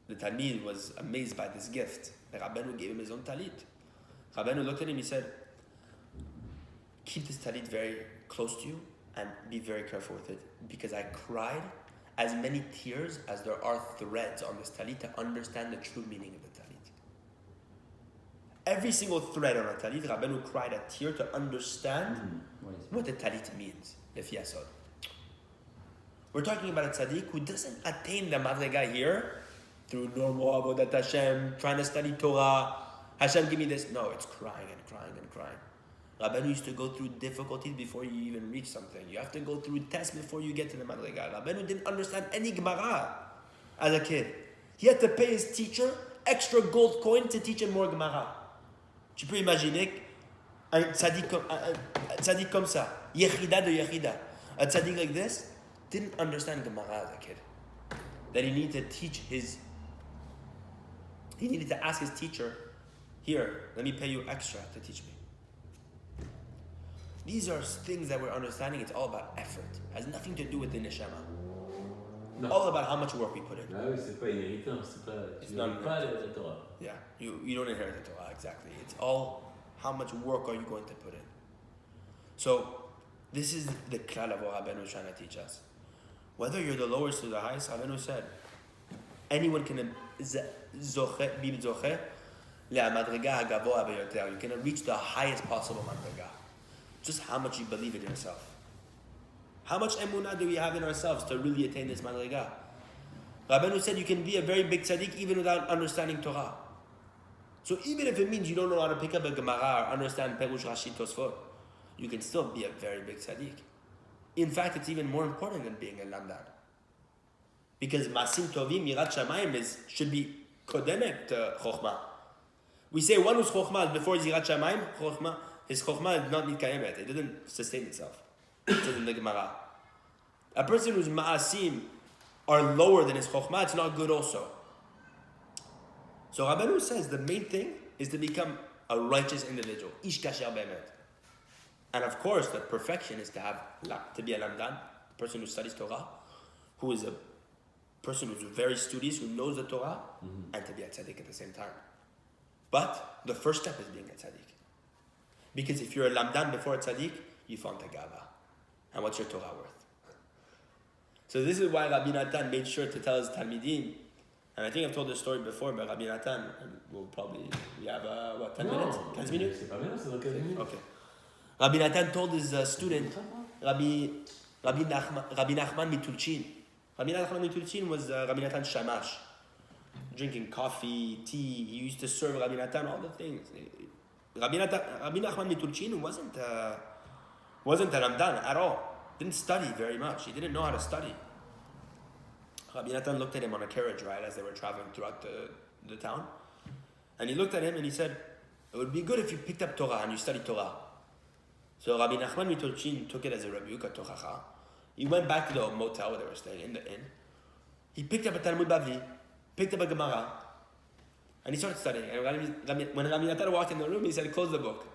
the talmid was amazed by this gift. The Rabbeinu gave him his own talit. Rabbeinu looked at him, he said, keep this talit very close to you and be very careful with it, because I cried as many tears as there are threads on this talit to understand the true meaning of the talit. Every single thread on a talit, Rabbeinu cried a tear to understand what the talit means, lefi yasod. We're talking about a tzaddik who doesn't attain the madrega here through normal avodat Hashem, trying to study Torah. Hashem, give me this. No, it's crying and crying and crying. Rabbeinu used to go through difficulties before you even reach something. You have to go through tests before you get to the madrega. Rabbeinu didn't understand any Gemara as a kid. He had to pay his teacher extra gold coin to teach him more Gemara. Tu peux imaginer un tzaddik comme ça, yechida de yechida. A tzaddik like this didn't understand Gemara as a kid. That he needed to ask his teacher, here, let me pay you extra to teach me. These are things that we're understanding. It's all about effort. It has nothing to do with the neshama. No. All about how much work we put in. Ah oui, c'est pas inhéritant, tu n'hérites pas la Torah. Yeah, you don't inherit the Torah, exactly. It's all how much work are you going to put in. So, this is the klal of what Rabbeinu is trying to teach us. Whether you're the lowest or the highest, Rabbeinu said, anyone can be zoche le'amadrega hagavoa beyoter. You can reach the highest possible madrega. Just how much you believe in yourself. How much emunah do we have in ourselves to really attain this madrega? Rabbeinu said you can be a very big tzaddik even without understanding Torah. So even if it means you don't know how to pick up a Gemara or understand Perush Rashi Tosfot, you can still be a very big tzaddik. In fact, it's even more important than being a lamdan. Because Masim Tovim, Yirat Shamayim should be kodemet to Chokhmah. We say one who's Chokhmah before Yirat Shamayim, his Chokhmah did not need Kayemet. It didn't sustain itself. It says in the Gemara. A person whose Ma'asim are lower than his Chokhmah, it's not good also. So Rabbeinu says the main thing is to become a righteous individual. Ish kasher be'emet. And of course, the perfection is to be a lamdan, a person who studies Torah, who is a person who's very studious, who knows the Torah, and to be a tzaddik at the same time. But the first step is being a tzaddik. Because if you're a lamdan before a tzaddik, you found a gava. And what's your Torah worth? So this is why Rabbi Natan made sure to tell his talmidim, and I think I've told this story before, but Rabbi Natan, we have 10 minutes? 15 minutes? C'est pas bien, c'est dans 15 minutes. Okay. Rabbi Natan told his student, Rabbi Nachman Mitulchin. Rabbi Nachman Mitulchin was Rabbi Natan Shamash, drinking coffee, tea. He used to serve Rabbi Natan all the things. Rabbi Nachman Mitulchin wasn't a Ramdan at all. Didn't study very much. He didn't know how to study. Rabbi Natan looked at him on a carriage ride as they were traveling throughout the town. And he looked at him and he said, it would be good if you picked up Torah and you studied Torah. So Rabbi Nachman Mitulchin took it as a rebuke, a tochacha. He went back to the motel where they were staying, in the inn. He picked up a Talmud Bavli, picked up a Gemara, and he started studying. And when Rabbi Natan walked in the room, he said, close the book.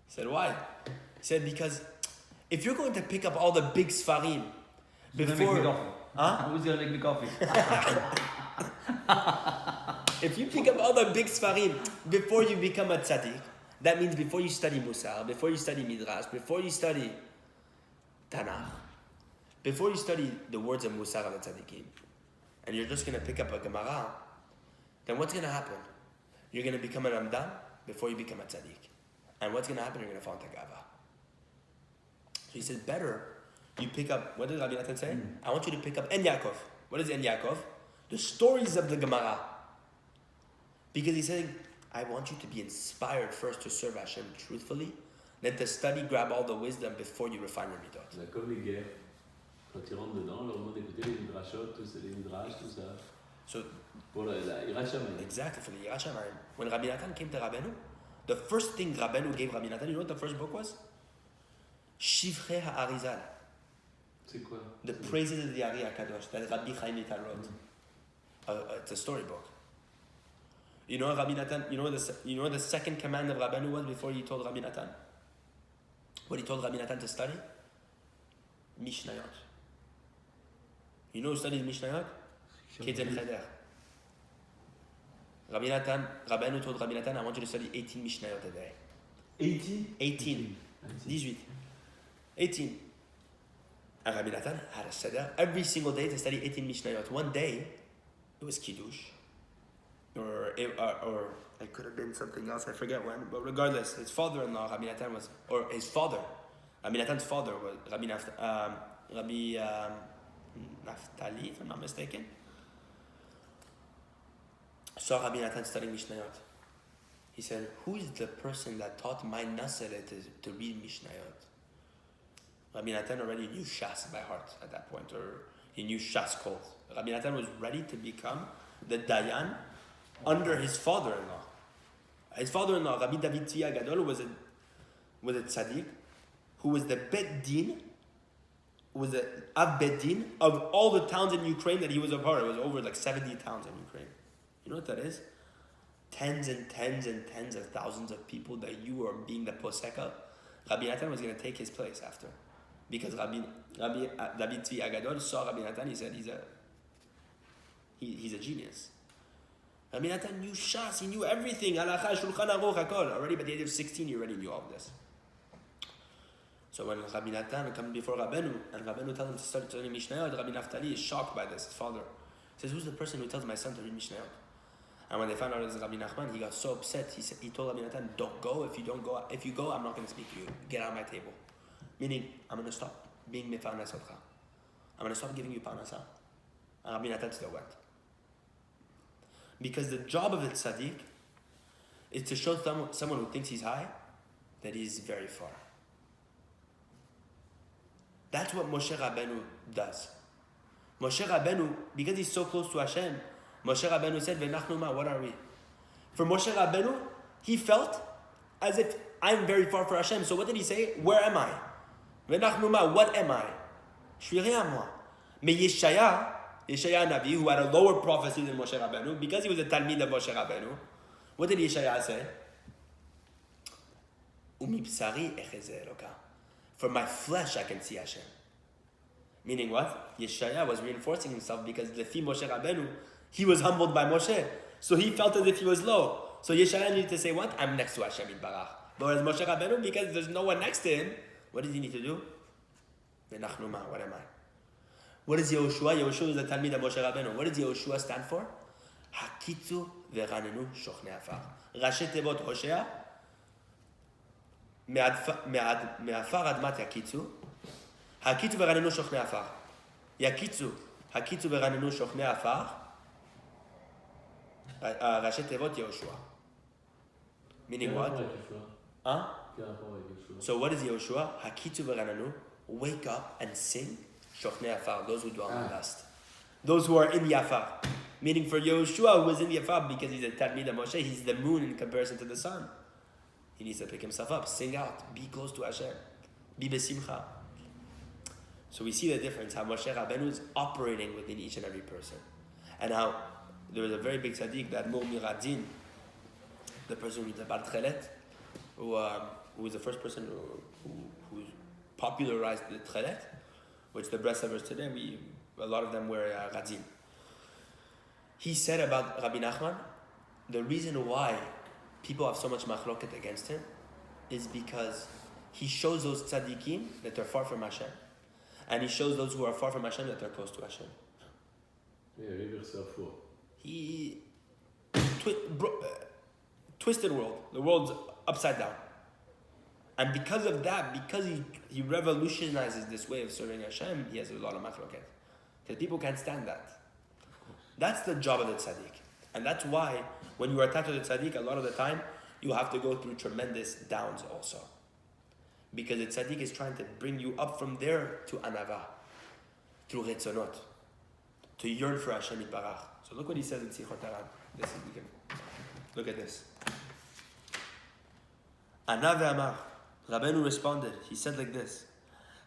He said, why? He said, because if you're going to pick up all the big Sfarim before... Huh? Who's going to make me coffee? If you pick up all the big Sfarim before you become a tzaddik, that means before you study Musar, before you study Midrash, before you study Tanakh, before you study the words of Musar of the tzaddikim, and you're just going to pick up a Gemara, then what's going to happen? You're going to become a Ramdan before you become a tzaddik. And what's going to happen? You're going to fall into Gava. So he says, better you pick up, what did Rabbi Natan say? I want you to pick up En Yaakov. What is En Yaakov? The stories of the Gemara. Because he's saying, I want you to be inspired first to serve Hashem truthfully, then to study, grab all the wisdom before you refine your midot. Comme les guerres, quand ils rentrent dedans, on leur demande d'écouter les midrashot, tout ça, les midrash, tout ça. So, Pour la Yirat Shamayim. exactly, for the Yirat Shamayim. When Rabbi Natan came to Rabbeinu, the first thing Rabbeinu gave Rabbi Natan, you know what the first book was? Shivrei HaArizal. C'est quoi? The praises of the Ari HaKadosh that Rabbi Chaim Vital wrote. It's a storybook. You know Rabbi Natan, you know the second command of Rabbeinu was before he told Rabbi Natan? What he told Rabbi Natan to study? Mishnayot. You know who studies Mishnayot? Kids in Cheder. Rabbeinu told Rabbi Natan, I want you to study 18 Mishnayot a day. 18? 18. 18. And Rabbi Natan had a Seder every single day to study 18 Mishnayot. One day, it was Kiddush. Or it could have been something else, I forget when. But regardless, his father-in-law, Rabbi Natan was, or his father, Rabbi Natan's father was Rabbi Naftali, if I'm not mistaken. Saw Rabbi Natan studying Mishnayot. He said, who is the person that taught my Naseret to read Mishnayot? Rabbi Natan already knew Shas by heart at that point, or he knew Shas Kol. Rabbi Natan was ready to become the Dayan under his father-in-law. His father-in-law, Rabbi David Tzvi Gadol, was a tzaddik, who was the Bet Din, was the Av Bet Din of all the towns in Ukraine that he was a part of. It was over like 70 towns in Ukraine. You know what that is? Tens and tens and tens of thousands of people that you are being the poseka. Rabbi Natan was going to take his place after. Because Rabbi David Tzvi Agadol saw Rabbi Natan, he said he's a genius. Rabbi Natan knew Shas, he knew everything, Halacha, Shulchan Aruch, Hakol. Already by the age of 16, he already knew all of this. So when Rabbi Natan comes before Rabbeinu, and Rabbeinu tells him to start studying Mishnayot, Rabbi Naftali is shocked by this, his father. He says, who's the person who tells my son to read Mishnayot? And when they found out it was Rabbi Nachman, he got so upset. He told Rabbi Natan, don't go. If you go, I'm not going to speak to you. Get out of my table. Meaning, I'm going to stop being mefarnas otcha. I'm going to stop giving you parnasa. And Rabbi Natan still went. Because the job of the tzaddik is to show someone who thinks he's high that he's very far. That's what Moshe Rabbeinu does. Moshe Rabbeinu, because he's so close to Hashem, Moshe Rabbeinu said, Rebbe Nachman, what are we? For Moshe Rabbeinu, he felt as if I'm very far from Hashem. So what did he say? Where am I? Rebbe Nachman, what am I? Je suis rien moi. Mais Yeshaya Navi, who had a lower prophecy than Moshe Rabbeinu, because he was a Talmid of Moshe Rabbeinu, what did Yeshaya say? Umi psari echeze Eloka. For my flesh I can see Hashem. Meaning what? Yeshaya was reinforcing himself because Lefi Moshe Rabbeinu, he was humbled by Moshe. So he felt as if he was low. So Yeshaya needed to say what? I'm next to Hashem in Barach. But as Moshe Rabbeinu, because there's no one next to him, what does he need to do? Menachnuma, what am I? What is Yehoshua? Yehoshua is the Talmid of Moshe Rabbeinu. What does Yehoshua stand for? Hakitzu ve'ranenu shochne afar. Rashi tevot Hoshea. Me'afar admat yakitzu. Hakitzu ve'ranenu shochne afar. Yakitzu. Hakitzu ve'ranenu shochne afar. Rashi tevot Yehoshua. Meaning what? Huh? So what is Yehoshua? Hakitzu ve'ranenu. Wake up and sing. Shochne afar, those who dwell in the dust. Those who are in the afar. Meaning for Yehoshua, who is in the afar, because he's a Talmid of Moshe, he's the moon in comparison to the sun. He needs to pick himself up, sing out, be close to Hashem. Be besimcha. So we see the difference, how Moshe Rabbeinu is operating within each and every person. And how there was a very big tzaddik, that Mor Miradin, the person who's the Bar Tchelet, who was the first person who popularized the Tchelet, which the breastsavers today, a lot of them wear Radzin. He said about Rabbi Nachman, the reason why people have so much machloket against him is because he shows those tzaddikim that they're far from Hashem. And he shows those who are far from Hashem that they're close to Hashem. He twisted world. The world's upside down. And because of that, because he revolutionizes this way of serving Hashem, he has a lot of machloket. Because people can't stand that. That's the job of the tzaddik. And that's why when you are attached to the tzaddik, a lot of the time, you have to go through tremendous downs also. Because the tzaddik is trying to bring you up from there to anava, through retzonot, to yearn for Hashem Yitbarach. So look what he says in Sichot Haran. Look at this. Ana ve'amar, Rabbeinu responded, he said like this,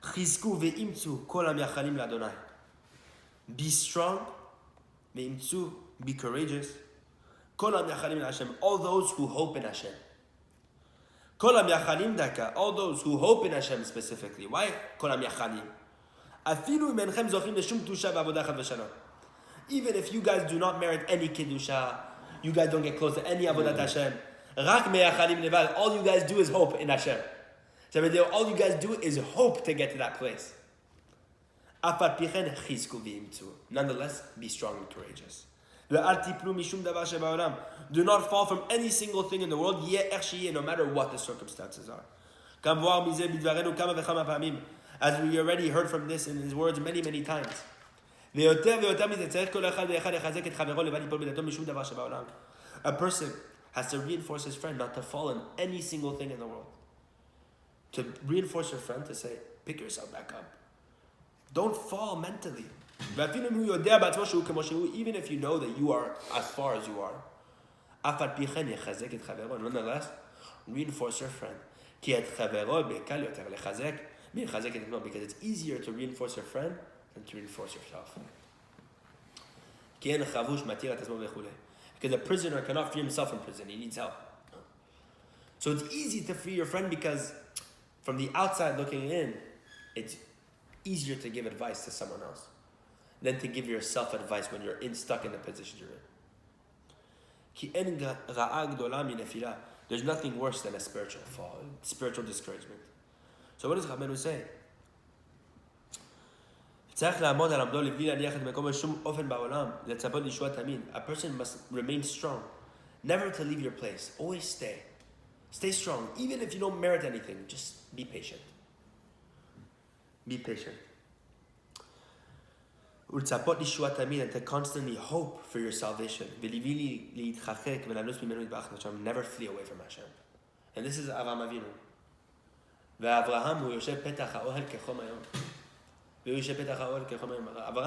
Chizku ve'imtzu kol ha'miachalim la'Adonai. Be strong, ve'imtzu, be courageous, kol ha'miachalim la'Hashem, all those who hope in Hashem. Kol ha'miachalim daka, all those who hope in Hashem specifically. Why kol ha'miachalim? Afilu im enchem zochim l'shum kedusha v'avodah chad v'shalom. Even if you guys do not merit any kedusha, you guys don't get close to any avodat Hashem, rak me'achalim levad, all you guys do is hope in Hashem. So all you guys do is hope to get to that place. Nonetheless, be strong and courageous. Do not fall from any single thing in the world, no matter what the circumstances are. As we already heard from this in his words many, many times. A person has to reinforce his friend not to fall in any single thing in the world. To reinforce your friend, to say, pick yourself back up. Don't fall mentally. Even if you know that you are as far as you are. Nonetheless, reinforce your friend. Because it's easier to reinforce your friend than to reinforce yourself. Because a prisoner cannot free himself from prison. He needs help. So it's easy to free your friend because from the outside looking in, it's easier to give advice to someone else than to give yourself advice when you're stuck in the position you're in. There's nothing worse than a spiritual fall, spiritual discouragement. So what does Rabbeinu say? A person must remain strong, never to leave your place. Always stay. Stay strong. Even if you don't merit anything, just be patient. Be patient. And to constantly hope for your salvation. Never flee away from Hashem. And this is Avraham Avinu. Avraham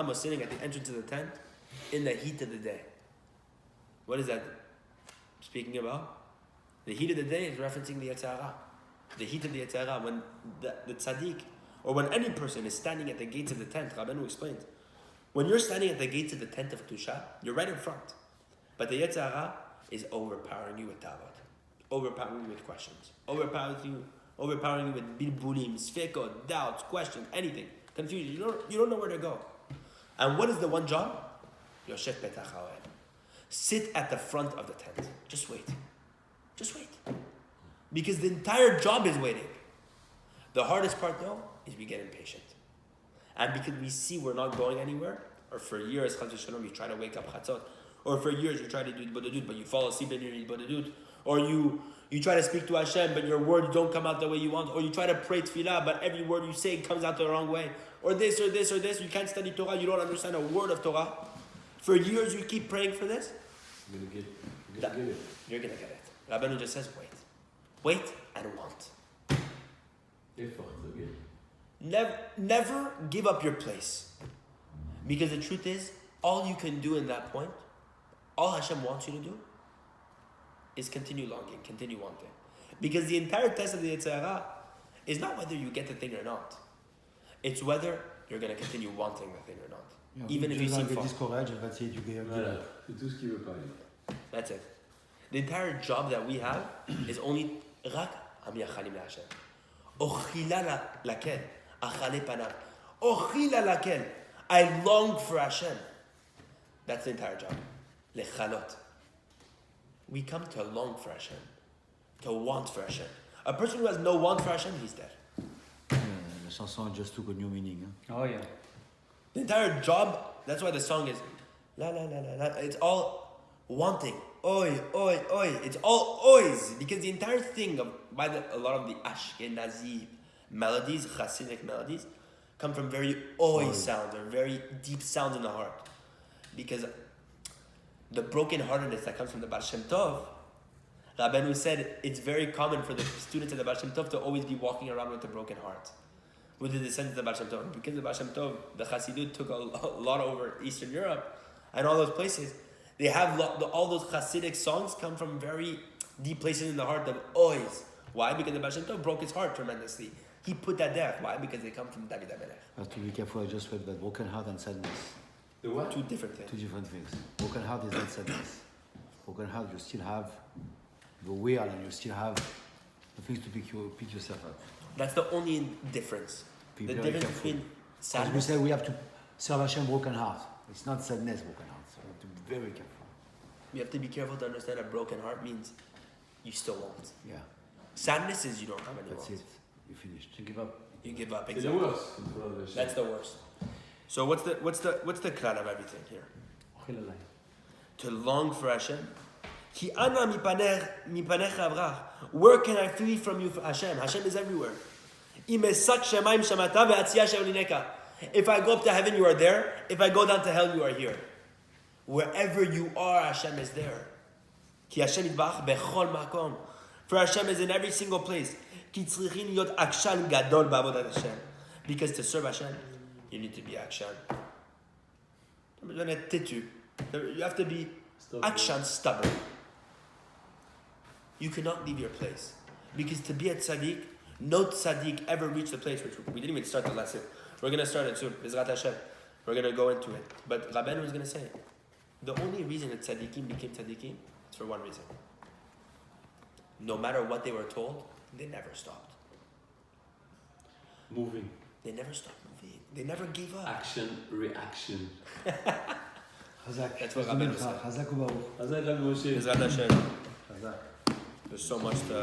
was sitting at the entrance of the tent in the heat of the day. What is that speaking about? The heat of the day is referencing the Yetzer Hara. The heat of the Yetzer Hara, when the tzaddik, or when any person is standing at the gates of the tent, Rabbeinu explains, when you're standing at the gates of the tent of Kedusha, you're right in front. But the Yetzer Hara is overpowering you with tavot, overpowering you with questions, overpowering you with bilbulim, sfekot, doubts, questions, anything, confusion. You don't know where to go. And what is the one job? Yoshef Petach Haoel. Sit at the front of the tent. Just wait. Just wait. Because the entire job is waiting. The hardest part though is we get impatient. And because we see we're not going anywhere, or for years, you try to wake up chatzot, or for years you try to do bodedut, but you fall asleep in your bodedut, or you try to speak to Hashem, but your words don't come out the way you want, or you try to pray tefillah, but every word you say comes out the wrong way, or this, or this, or this, you can't study Torah, you don't understand a word of Torah. For years you keep praying for this, You're going to get it. You're going to get it. Rabbeinu just says, wait. Wait and want. Never give up your place. Because the truth is, all you can do in that point, all Hashem wants you to do, is continue longing, continue wanting. Because the entire test of the Yetzer Hara is not whether you get the thing or not. It's whether you're going to continue wanting the thing or not. Even if you seem far. That's it. The entire job that we have is only rak hamiachalim leHashem. Ochila lakel, achale panav. Ochila lakel, I long for Hashem. That's the entire job. Lechalot. We come to long for Hashem, to want for Hashem. A person who has no want for Hashem, he's dead. La chanson just took a new meaning. Hein? Oh yeah. The entire job, that's why the song is la la la la la. It's all wanting. Oi, oi, oi. It's all ois. Because the entire thing a lot of the Ashkenazi melodies, Hasidic melodies, come from very oi sounds, or very deep sounds in the heart. Because the brokenheartedness that comes from the Baal Shem Tov, Rabbeinu said it's very common for the students of the Baal Shem Tov to always be walking around with a broken heart, with the descendants of the Baal Shem Tov. Because the Baal Shem Tov, the Chassidut took a lot over Eastern Europe and all those places. They have all those Hasidic songs come from very deep places in the heart of ois. Why? Because the Baal Shem Tov broke his heart tremendously. He put that there. Why? Because they come from David HaMelech. Have to be careful. I just read that broken heart and sadness. The what? Two different things. Two different things. Broken heart is not sadness. Broken heart, you still have the will and you still have the things to pick yourself up. That's the only difference. Be The very difference careful. between As we sadness. say, we have to serve Hashem broken heart. It's not sadness, broken heart. So we have to be very careful. You have to be careful to understand a broken heart means you still won't. Yeah, Sadness is you don't have any that's wants. it. You finished. To give up. You give up. C'est the Exactly. worst. in front of Hashem. That's the worst. So what's the klal of everything here? To long for Hashem. Ki ana mipanecha avrach. Where can I flee from you, Hashem? Hashem is everywhere. Imesak shemaim shamata ve'atziyah she'olineka. If I go up to heaven, you are there. If I go down to hell, you are here. Wherever you are, Hashem is there. Ki Hashem yitbarach bechol makom. For Hashem is in every single place. Ki tzrichin yot akshan gadol ba'avodat Hashem. Because to serve Hashem, you need to be akshan. You have to be akshan, stubborn. You cannot leave your place. Because to be a tzaddik, no tzaddik ever reached the place which we didn't even start the lesson. We're going to start it soon. Bezrat Hashem. We're going to go into it. But Rabbeinu is going to say, the only reason that tzaddikim became tzaddikim is for one reason. No matter what they were told, they never stopped. Moving. They never stopped moving. They never gave up. Action, reaction. Chazak. That's what Rabbeinu said. Chazak u'baruch. Hazak Rabbi Moshe. Bezrat Hashem. Chazak. There's so much to...